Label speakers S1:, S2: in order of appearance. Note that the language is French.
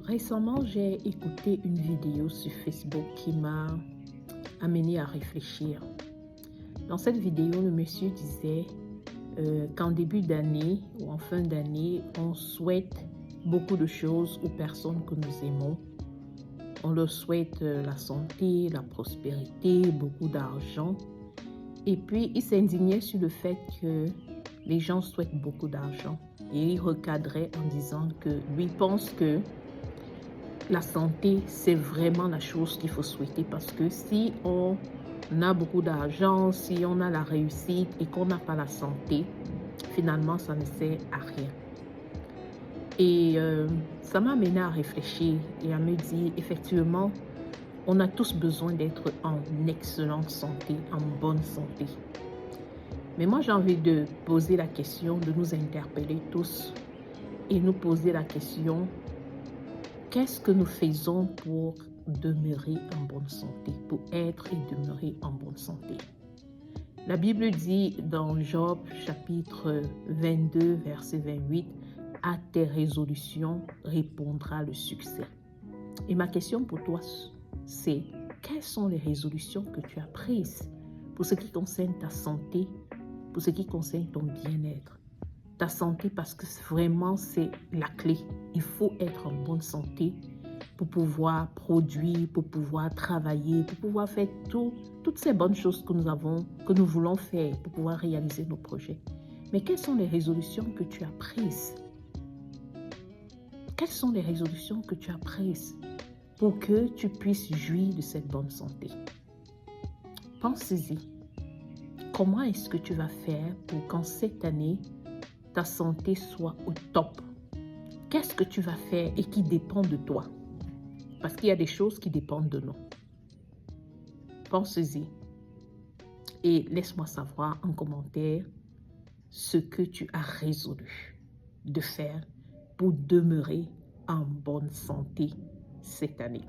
S1: Récemment, j'ai écouté une vidéo sur Facebook qui m'a amené à réfléchir. Dans cette vidéo, le monsieur disait qu'en début d'année ou en fin d'année, on souhaite beaucoup de choses aux personnes que nous aimons. On leur souhaite la santé, la prospérité, beaucoup d'argent. Et puis, il s'indignait sur le fait que les gens souhaitent beaucoup d'argent. Et il recadrait en disant que lui pense que la santé, c'est vraiment la chose qu'il faut souhaiter, parce que si on a beaucoup d'argent, si on a la réussite et qu'on n'a pas la santé, finalement, ça ne sert à rien. Et ça m'a amené à réfléchir et à me dire, effectivement, on a tous besoin d'être en excellente santé, en bonne santé. Mais moi, j'ai envie de poser la question, de nous interpeller tous et nous poser la question: qu'est-ce que nous faisons pour demeurer en bonne santé, pour être et demeurer en bonne santé? La Bible dit dans Job chapitre 22, verset 28, « À tes résolutions répondra le succès ». Et ma question pour toi, c'est: quelles sont les résolutions que tu as prises pour ce qui concerne ta santé, pour ce qui concerne ton bien-être? Ta santé, parce que vraiment c'est la clé. Il faut être en bonne santé pour pouvoir produire, pour pouvoir travailler, pour pouvoir faire toutes ces bonnes choses que nous voulons faire, pour pouvoir réaliser nos projets. Mais quelles sont les résolutions que tu as prises? Quelles sont les résolutions que tu as prises pour que tu puisses jouir de cette bonne santé? Pense-y. Comment est-ce que tu vas faire pour qu'en cette année, ta santé soit au top? Qu'est-ce que tu vas faire et qui dépend de toi? Parce qu'il y a des choses qui dépendent de nous. Pense-y et laisse-moi savoir en commentaire ce que tu as résolu de faire pour demeurer en bonne santé cette année.